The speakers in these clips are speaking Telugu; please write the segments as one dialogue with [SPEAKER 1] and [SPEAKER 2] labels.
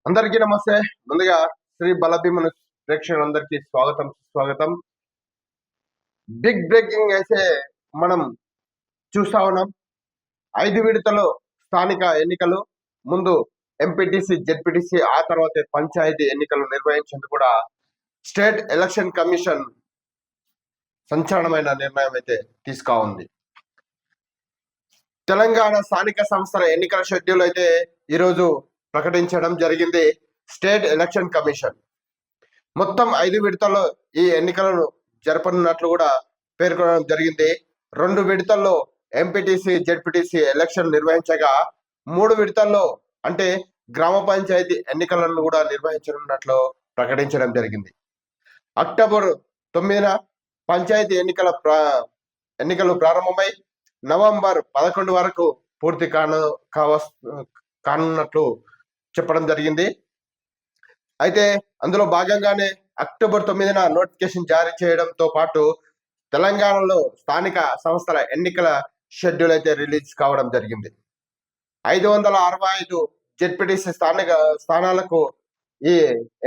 [SPEAKER 1] అందరికీ నమస్తే. ముందుగా శ్రీ బలభీముని ప్రేక్షకులందరికీ స్వాగతం. బిగ్ బ్రేకింగ్ అయితే మనం చూస్తా ఉన్నాం. 5 విడతలో స్థానిక ఎన్నికలు, ముందు ఎంపీటీసీ, జెడ్పీటీసీ, ఆ తర్వాత పంచాయతీ ఎన్నికలు నిర్వహించేందుకు కూడా స్టేట్ ఎలక్షన్ కమిషన్ సంచలనమైన నిర్ణయం అయితే తీసుకా ఉంది. తెలంగాణ స్థానిక సంస్థల ఎన్నికల షెడ్యూల్ అయితే ఈరోజు ప్రకటించడం జరిగింది స్టేట్ ఎలక్షన్ కమిషన్. మొత్తం 5 విడతల్లో ఈ ఎన్నికలను జరపనున్నట్లు కూడా పేర్కొనడం జరిగింది. 2 విడతల్లో ఎంపీటీసీ, జెడ్పీటీసీ ఎలక్షన్ నిర్వహించగా 3 విడతల్లో అంటే గ్రామ పంచాయతీ ఎన్నికలను కూడా నిర్వహించనున్నట్లు ప్రకటించడం జరిగింది. అక్టోబర్ 9న పంచాయతీ ఎన్నికలు ప్రారంభమై నవంబర్ 11 వరకు పూర్తి కానున్నట్లు చెప్పడం జరిగింది. అయితే అందులో భాగంగానే అక్టోబర్ 9న నోటిఫికేషన్ జారీ చేయడంతో పాటు తెలంగాణలో స్థానిక సంస్థల ఎన్నికల షెడ్యూల్ అయితే రిలీజ్ కావడం జరిగింది. 565 జెడ్పీటీసీ స్థానాలకు ఈ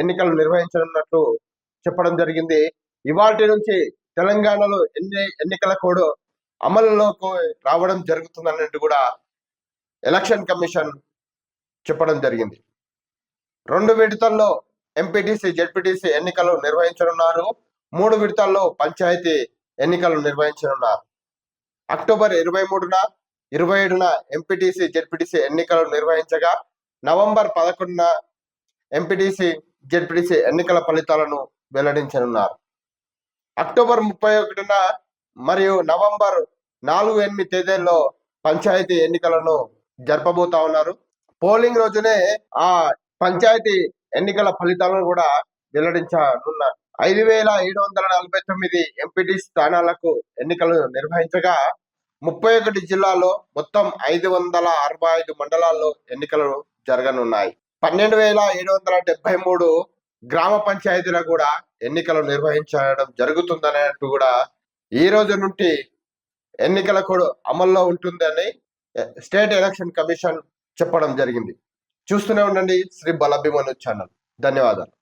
[SPEAKER 1] ఎన్నికలు నిర్వహించనున్నట్లు చెప్పడం జరిగింది. ఇవాటి నుంచి తెలంగాణలో ఎన్నికల కోడ్ అమలులోకి రావడం జరుగుతుందన్నట్టు కూడా ఎలక్షన్ కమిషన్ చెప్పడం జరిగింది. 2 విడతల్లో ఎంపీటీసీ, జెడ్పీటీసీ ఎన్నికలు నిర్వహించనున్నారు. 3 విడతల్లో పంచాయతీ ఎన్నికలు నిర్వహించనున్నారు. అక్టోబర్ 23న, 27న ఎంపీటీసీ, జెడ్పీటీసీ ఎన్నికలు నిర్వహించగా నవంబర్ 11న ఎంపీటీసీ, జెడ్పీటీసీ ఎన్నికల ఫలితాలను వెల్లడించనున్నారు. అక్టోబర్ 31న మరియు నవంబర్ 4-8 తేదీల్లో పంచాయతీ ఎన్నికలను జరపబోతా ఉన్నారు. పోలింగ్ రోజునే ఆ పంచాయతీ ఎన్నికల ఫలితాలను కూడా వెల్లడించనున్నారు. 5,749 ఎంపీటీ స్థానాలకు ఎన్నికలు నిర్వహించగా 31 జిల్లాల్లో మొత్తం 565 మండలాల్లో ఎన్నికలు జరగనున్నాయి. 12,773 గ్రామ పంచాయతీలకు కూడా ఎన్నికలు నిర్వహించడం జరుగుతుందనేట్టు కూడా ఈ రోజు నుండి ఎన్నికల కోడ్ అమల్లో ఉంటుందని స్టేట్ ఎలక్షన్ కమిషన్ చెప్పడం జరిగింది. చూస్తూనే ఉండండి శ్రీ బలభీమను ఛానల్. ధన్యవాదాలు.